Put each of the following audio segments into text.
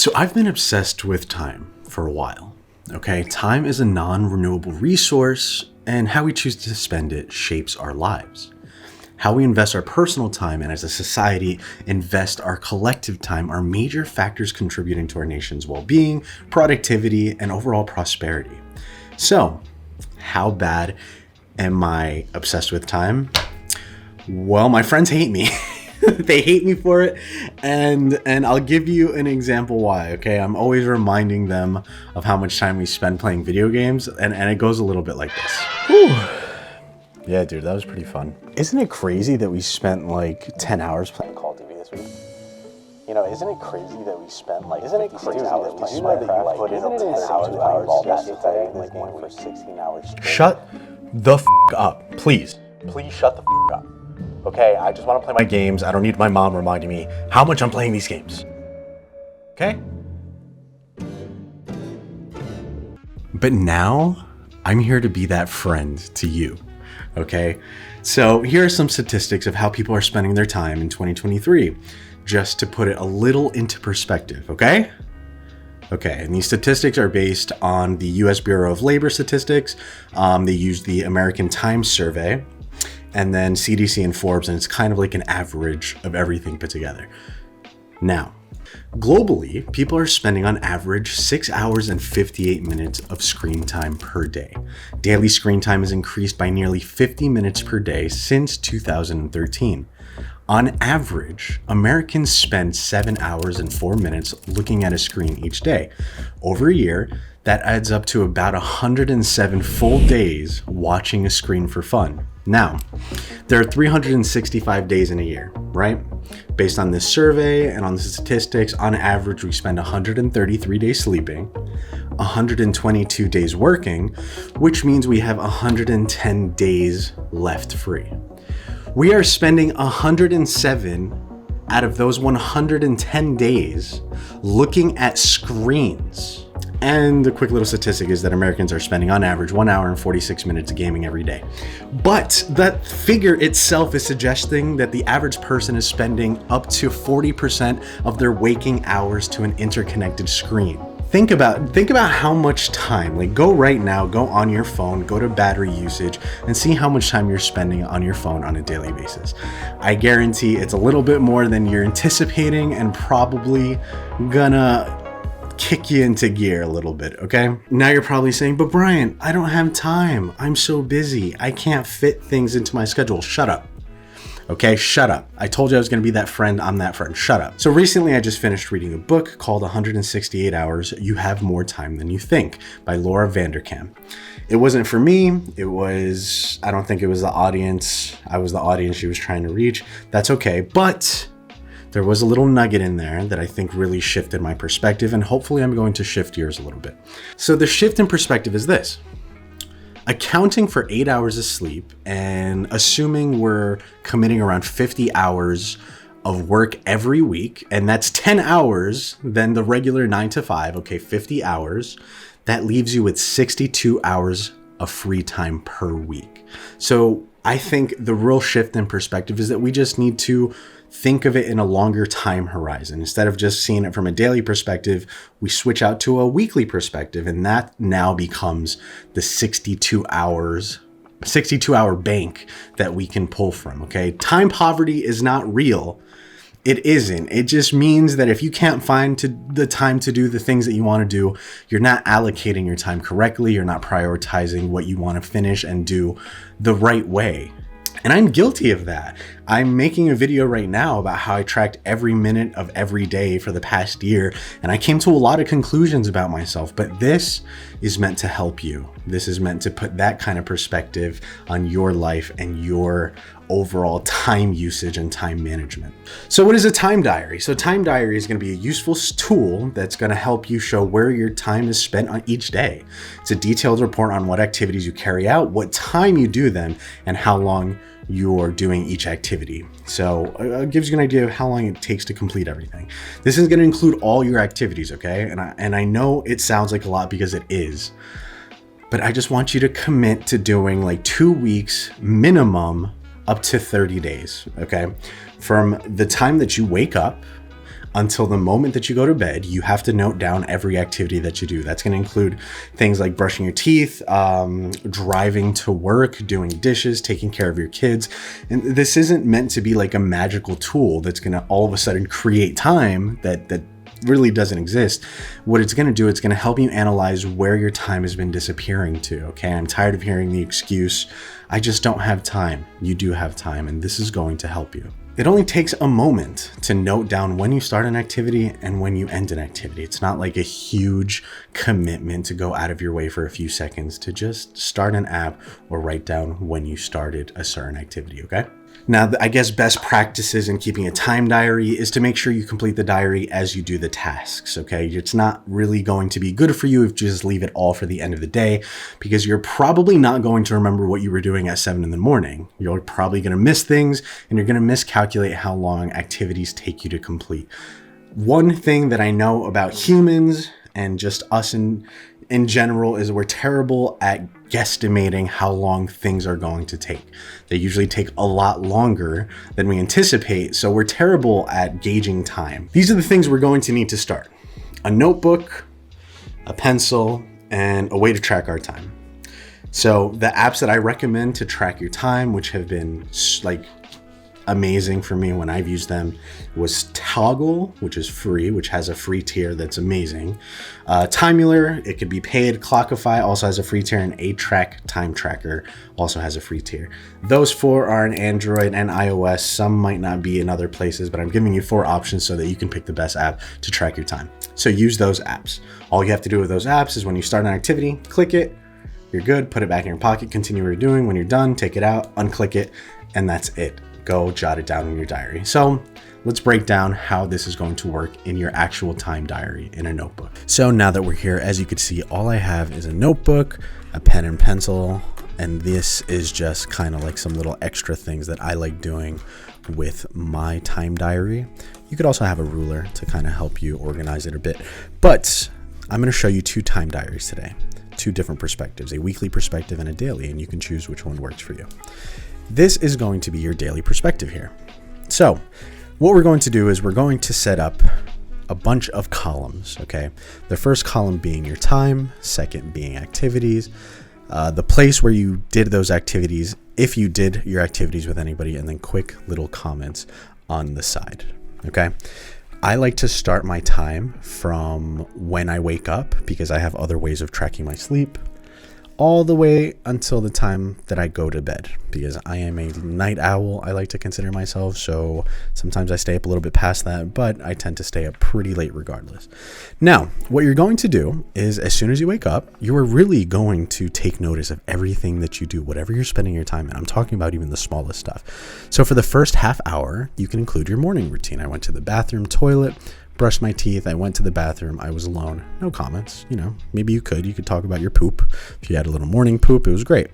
So I've been obsessed with time for a while, okay? Time is a non-renewable resource, and how we choose to spend it shapes our lives. How we invest our personal time and as a society invest our collective time are major factors contributing to our nation's well-being, productivity, and overall prosperity. So, how bad am I obsessed with time? Well, my friends hate me. They hate me for it, and I'll give you an example why, okay? I'm always reminding them of how much time we spend playing video games, and it goes a little bit like this. Whew. Yeah, dude, that was pretty fun. Isn't it crazy that we spent like 10 hours playing Call of Duty this week? You know, isn't it crazy that we spent like 56 hours playing Minecraft? Put in 10 hours playing Ball yesterday, like going for 16 hours. Shut the f*** up, please. Please shut the f*** up. Okay, I just want to play my games. I don't need my mom reminding me how much I'm playing these games. Okay? But now, I'm here to be that friend to you. Okay? So here are some statistics of how people are spending their time in 2023, just to put it a little into perspective, okay? Okay, and these statistics are based on the US Bureau of Labor Statistics. They use the American Time Survey, and then CDC and Forbes, and it's kind of like an average of everything put together. Now, globally, people are spending on average 6 hours and 58 minutes of screen time per day. Daily screen time has increased by nearly 50 minutes per day since 2013. On average, Americans spend 7 hours and 4 minutes looking at a screen each day. Over a year, that adds up to about 107 full days watching a screen for fun. Now, there are 365 days in a year, right? Based on this survey and on the statistics, on average, we spend 133 days sleeping, 122 days working, which means we have 110 days left free. We are spending 107 out of those 110 days looking at screens. And the quick little statistic is that Americans are spending on average 1 hour and 46 minutes of gaming every day. But that figure itself is suggesting that the average person is spending up to 40% of their waking hours to an interconnected screen. Think about how much time, like go right now, go on your phone, go to battery usage and see how much time you're spending on your phone on a daily basis. I guarantee it's a little bit more than you're anticipating and probably gonna kick you into gear a little bit, okay? Now you're probably saying, but Brian, I don't have time. I'm so busy. I can't fit things into my schedule. Shut up. Okay, shut up. I told you I was going to be that friend. I'm that friend. Shut up. So recently I just finished reading a book called 168 Hours, You Have More Time Than You Think by Laura Vanderkam. It wasn't for me. I don't think it was the audience. I was the audience she was trying to reach. That's okay. But there was a little nugget in there that I think really shifted my perspective, and hopefully I'm going to shift yours a little bit. So the shift in perspective is this. Accounting for 8 hours of sleep and assuming we're committing around 50 hours of work every week, and that's 10 hours than the regular 9 to 5, okay, 50 hours, that leaves you with 62 hours of free time per week. So I think the real shift in perspective is that we just need to think of it in a longer time horizon. Instead of just seeing it from a daily perspective, we switch out to a weekly perspective, and that now becomes the 62-hour bank that we can pull from, okay? Time poverty is not real. It isn't. It just means that if you can't find the time to do the things that you want to do, you're not allocating your time correctly, you're not prioritizing what you want to finish and do the right way. And I'm guilty of that. I'm making a video right now about how I tracked every minute of every day for the past year, and I came to a lot of conclusions about myself, but this is meant to help you. This is meant to put that kind of perspective on your life and your overall time usage and time management. So what is a time diary? So time diary is going to be a useful tool that's going to help you show where your time is spent on each day. It's a detailed report on what activities you carry out, what time you do them, and how long you're doing each activity. So it gives you an idea of how long it takes to complete everything. This is going to include all your activities, okay? And I know it sounds like a lot because it is, but I just want you to commit to doing like 2 weeks minimum up to 30 days, okay? From the time that you wake up until the moment that you go to bed, you have to note down every activity that you do. That's going to include things like brushing your teeth, driving to work, doing dishes, taking care of your kids. And this isn't meant to be like a magical tool that's going to all of a sudden create time that really doesn't exist. What it's going to do, it's going to help you analyze where your time has been disappearing to. Okay, I'm tired of hearing the excuse, I just don't have time. You do have time, and this is going to help you. It only takes a moment to note down when you start an activity and when you end an activity. It's not like a huge commitment to go out of your way for a few seconds to just start an app or write down when you started a certain activity, okay? Now, I guess best practices in keeping a time diary is to make sure you complete the diary as you do the tasks, okay? It's not really going to be good for you if you just leave it all for the end of the day, because you're probably not going to remember what you were doing at 7 in the morning. You're probably going to miss things, and you're going to miscalculate how long activities take you to complete. One thing that I know about humans and just us in general is we're terrible at guesstimating how long things are going to take. They usually take a lot longer than we anticipate, so we're terrible at gauging time. These are the things we're going to need to start: a notebook, a pencil, and a way to track our time. So the apps that I recommend to track your time, which have been like amazing for me when I've used them, was Toggle, which is free, which has a free tier that's amazing. Timular, it could be paid. Clockify also has a free tier, and A-Track Time Tracker also has a free tier. Those 4 are on Android and iOS. Some might not be in other places, but I'm giving you 4 options so that you can pick the best app to track your time. So use those apps. All you have to do with those apps is when you start an activity, click it, you're good, put it back in your pocket, continue what you're doing. When you're done, take it out, unclick it, and that's it. Go jot it down in your diary. So let's break down how this is going to work in your actual time diary in a notebook. So now that we're here, as you can see, all I have is a notebook, a pen and pencil, and this is just kind of like some little extra things that I like doing with my time diary. You could also have a ruler to kind of help you organize it a bit, but I'm going to show you 2 time diaries today, 2 different perspectives, a weekly perspective and a daily, and you can choose which one works for you. This is going to be your daily perspective here. So what we're going to do is we're going to set up a bunch of columns, okay? The first column being your time, second being activities, the place where you did those activities, if you did your activities with anybody, and then quick little comments on the side, okay? I like to start my time from when I wake up, because I have other ways of tracking my sleep, all the way until the time that I go to bed, because I am a night owl, I like to consider myself. So sometimes I stay up a little bit past that, but I tend to stay up pretty late regardless. Now, what you're going to do is as soon as you wake up, you are really going to take notice of everything that you do, whatever you're spending your time in. I'm talking about even the smallest stuff. So for the first half hour, you can include your morning routine. I went to the bathroom, toilet, brushed my teeth, I went to the bathroom, I was alone, no comments. Maybe you could talk about your poop. If you had a little morning poop, it was great.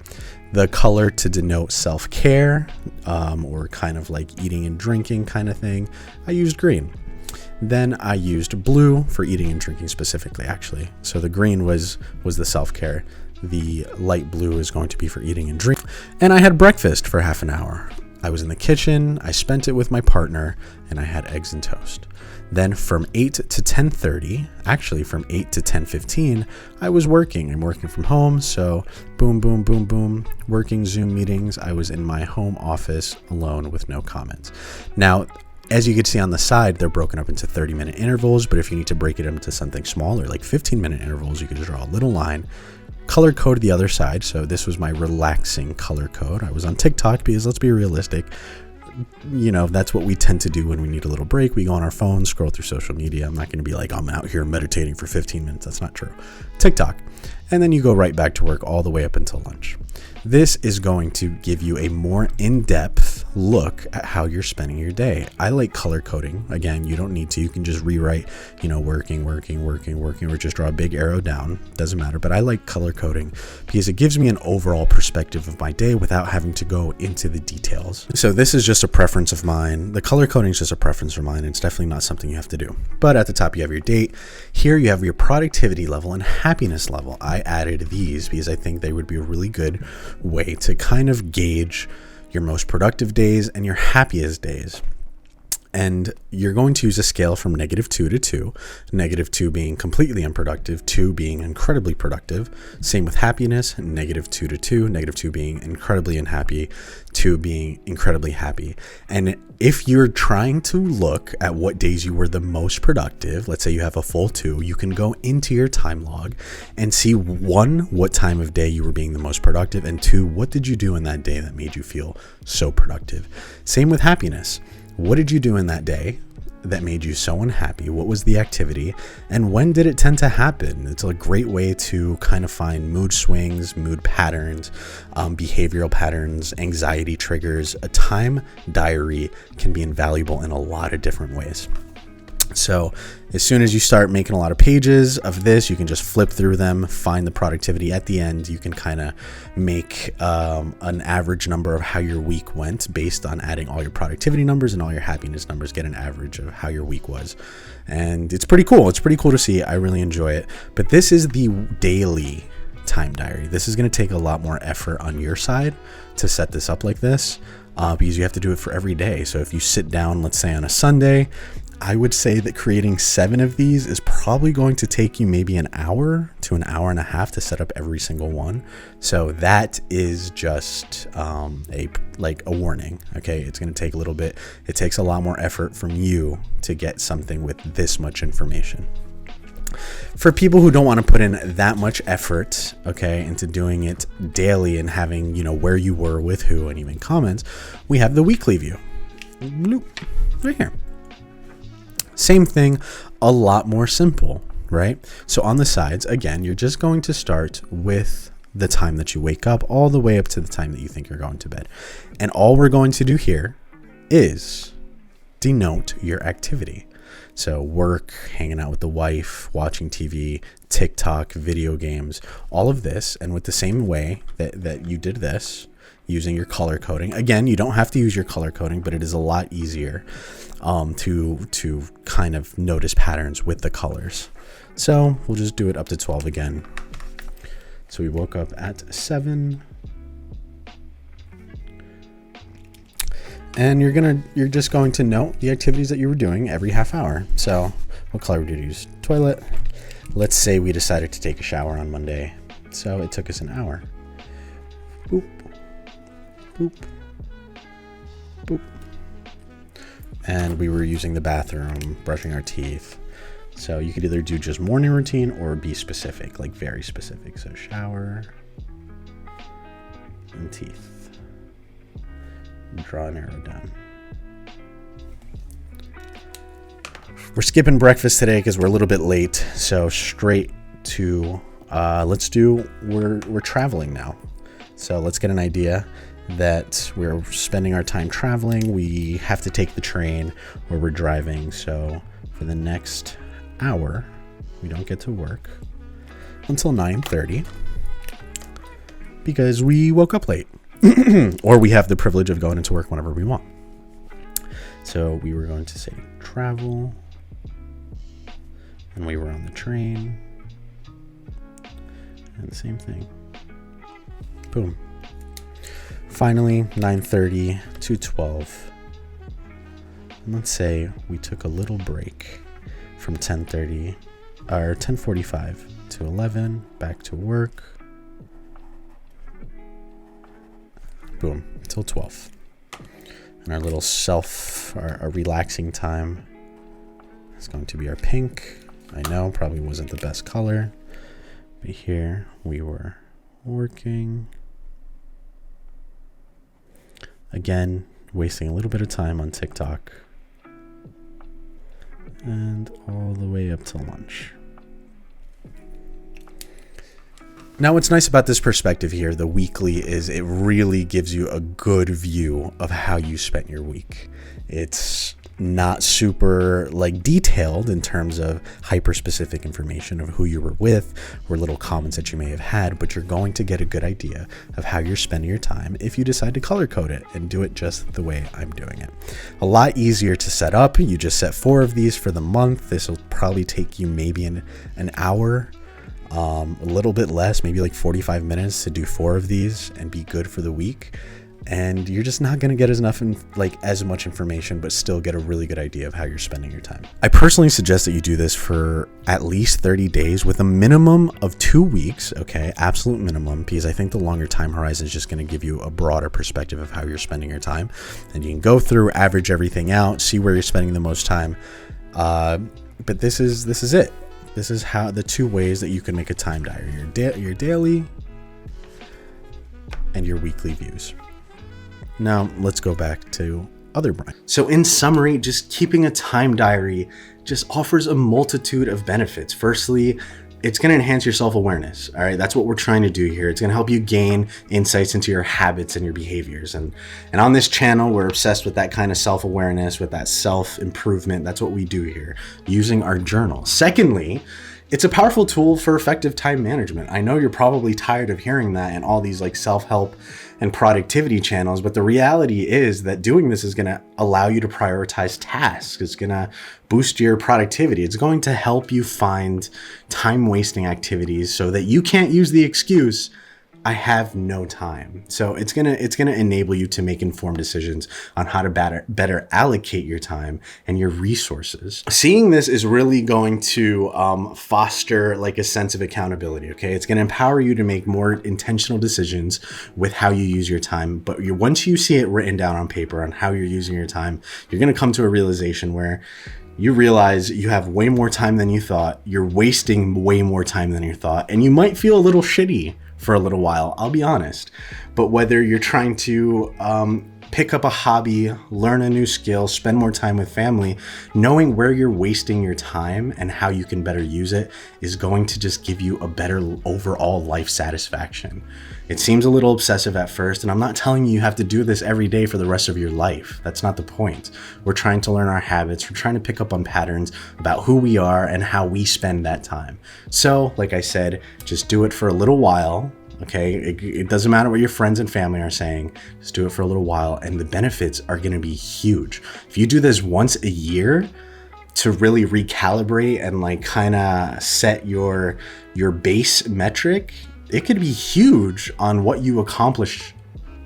The color to denote self-care, or kind of like eating and drinking kind of thing, I used green. Then I used blue for eating and drinking specifically, actually. So the green was the self-care. The light blue is going to be for eating and drinking. And I had breakfast for half an hour. I was in the kitchen, I spent it with my partner, and I had eggs and toast. Then from 8 to 10:30, actually from 8 to 10:15, I was working. I'm working from home, so boom, boom, boom, boom, working Zoom meetings. I was in my home office alone with no comments. Now, as you can see on the side, they're broken up into 30-minute intervals, but if you need to break it into something smaller, like 15-minute intervals, you could just draw a little line, color code the other side. So this was my relaxing color code. I was on TikTok because, let's be realistic, that's what we tend to do when we need a little break. We go on our phones, scroll through social media. I'm not going to be like, I'm out here meditating for 15 minutes. That's not true. TikTok. And then you go right back to work all the way up until lunch. This is going to give you a more in-depth look at how you're spending your day. I like color coding. Again, you don't need to. You can just rewrite, working, or just draw a big arrow down. Doesn't matter. But I like color coding because it gives me an overall perspective of my day without having to go into the details. So this is just a preference of mine. The color coding is just a preference of mine. It's definitely not something you have to do. But at the top, you have your date. Here you have your productivity level and happiness level. I added these because I think they would be a really good way to kind of gauge your most productive days and your happiest days. And you're going to use a scale from -2 to 2, -2 being completely unproductive, 2 being incredibly productive. Same with happiness, -2 to 2, -2 being incredibly unhappy, 2 being incredibly happy. And if you're trying to look at what days you were the most productive, let's say you have a full 2, you can go into your time log and see 1, what time of day you were being the most productive, and 2, what did you do in that day that made you feel so productive. Same with happiness. What did you do in that day that made you so unhappy? What was the activity? And when did it tend to happen? It's a great way to kind of find mood swings, mood patterns, behavioral patterns, anxiety triggers. A time diary can be invaluable in a lot of different ways. So as soon as you start making a lot of pages of this, you can just flip through them, find the productivity at the end. You can kind of make an average number of how your week went based on adding all your productivity numbers and all your happiness numbers, get an average of how your week was. And it's pretty cool. It's pretty cool to see. I really enjoy it. But this is the daily time diary. This is going to take a lot more effort on your side to set this up like this, because you have to do it for every day. So if you sit down, let's say on a Sunday, I would say that creating 7 of these is probably going to take you maybe an hour to an hour and a half to set up every single one. So that is just a warning. Okay, it's going to take a little bit. It takes a lot more effort from you to get something with this much information. For people who don't want to put in that much effort, okay, into doing it daily and having, where you were with who and even comments, we have the weekly view. Bloop, right here. Same thing, a lot more simple, right? So on the sides, again, you're just going to start with the time that you wake up all the way up to the time that you think you're going to bed. And all we're going to do here is denote your activity. So work, hanging out with the wife, watching TV, TikTok, video games, all of this. And with the same way that you did this, using your color coding. Again, you don't have to use your color coding, but it is a lot easier to kind of notice patterns with the colors. So we'll just do it up to 12 again. So we woke up at 7. And you're just going to note the activities that you were doing every half hour. So what color did you use? Toilet. Let's say we decided to take a shower on Monday. So it took us an hour. Boop. Boop. Boop. And we were using the bathroom, brushing our teeth. So you could either do just morning routine or be specific, like very specific. So shower and teeth. Draw an arrow down. We're skipping breakfast today because we're a little bit late. So straight to we're traveling now. So let's get an idea that we're spending our time traveling. We have to take the train or we're driving. So for the next hour, we don't get to work until 9:30 because we woke up late or we have the privilege of going into work whenever we want. So we were going to say travel and we were on the train and the same thing. Boom. Finally, 9:30 to 12. And let's say we took a little break from 10:30 or 10:45 to 11, back to work. Boom, till 12. And our little our relaxing time is going to be our pink. I know, probably wasn't the best color, but here we were working. Again, wasting a little bit of time on TikTok. And all the way up to lunch. Now, what's nice about this perspective here, the weekly, is it really gives you a good view of how you spent your week. It's not super detailed in terms of hyper specific information of who you were with or little comments that you may have had, but you're going to get a good idea of how you're spending your time if you decide to color code it and do it just the way I'm doing it. A lot easier to set up. You just set 4 of these for the month. This will probably take you maybe an hour, a little bit less, maybe 45 minutes to do 4 of these and be good for the week. and you're just not going to get as much information, but still get a really good idea of how you're spending your time. I personally suggest that you do this for at least 30 days with a minimum of 2 weeks, okay? Absolute minimum, because I think the longer time horizon is just going to give you a broader perspective of how you're spending your time. And you can go through, average everything out, see where you're spending the most time. But this is it. This is how the 2 ways that you can make a time diary: your daily and your weekly views. Now let's go back to other Brian. So in summary, just keeping a time diary just offers a multitude of benefits. Firstly, it's going to enhance your self-awareness. All right. That's what we're trying to do here. It's going to help you gain insights into your habits and your behaviors. And on this channel, we're obsessed with that kind of self-awareness, with that self-improvement. That's what we do here, using our journal. Secondly, it's a powerful tool for effective time management. I know you're probably tired of hearing that in all these like self-help and productivity channels, but the reality is that doing this is going to allow you to prioritize tasks. It's going to boost your productivity. It's going to help you find time-wasting activities so that you can't use the excuse, I have no time. So it's gonna enable you to make informed decisions on how to better allocate your time and your resources. Seeing this is really going to foster like a sense of accountability. Okay, it's going to empower you to make more intentional decisions with how you use your time. But once you see it written down on paper on how you're using your time, you're going to come to a realization where you realize you have way more time than you thought. You're wasting way more time than you thought, and you might feel a little shitty for a little while, I'll be honest. But whether you're trying to pick up a hobby, learn a new skill, spend more time with family, knowing where you're wasting your time and how you can better use it is going to just give you a better overall life satisfaction. It seems a little obsessive at first, and I'm not telling you have to do this every day for the rest of your life. That's not the point. We're trying to learn our habits. We're trying to pick up on patterns about who we are and how we spend that time. So, like I said, just do it for a little while. Okay, it doesn't matter what your friends and family are saying. Just do it for a little while, and the benefits are going to be huge. If you do this once a year to really recalibrate and like kind of set your base metric, it could be huge on what you accomplish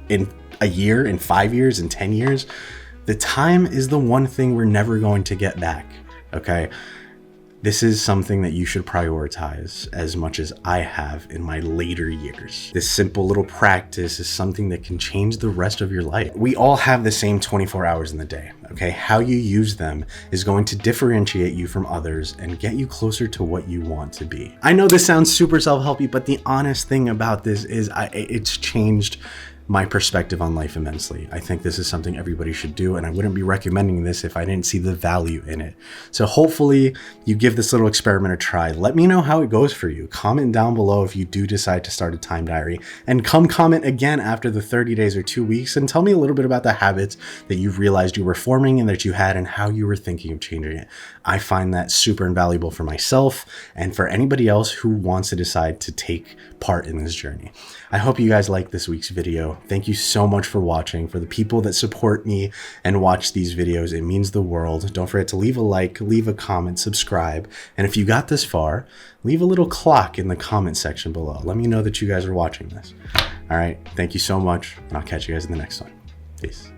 in a year, in 5 years, in 10 years. The time is the one thing we're never going to get back. Okay. This is something that you should prioritize as much as I have in my later years. This simple little practice is something that can change the rest of your life. We all have the same 24 hours in the day, okay? How you use them is going to differentiate you from others and get you closer to what you want to be. I know this sounds super self-helpy, but the honest thing about this is it's changed my perspective on life immensely. I think this is something everybody should do, and I wouldn't be recommending this if I didn't see the value in it. So hopefully you give this little experiment a try. Let me know how it goes for you. Comment down below if you do decide to start a time diary, and come comment again after the 30 days or 2 weeks and tell me a little bit about the habits that you've realized you were forming and that you had and how you were thinking of changing it. I find that super invaluable for myself and for anybody else who wants to decide to take part in this journey. I hope you guys liked this week's video. Thank you so much for watching. For the people that support me and watch these videos, it means the world. Don't forget to leave a like, leave a comment, subscribe. And if you got this far, leave a little clock in the comment section below. Let me know that you guys are watching this. All right. Thank you so much, and I'll catch you guys in the next one. Peace.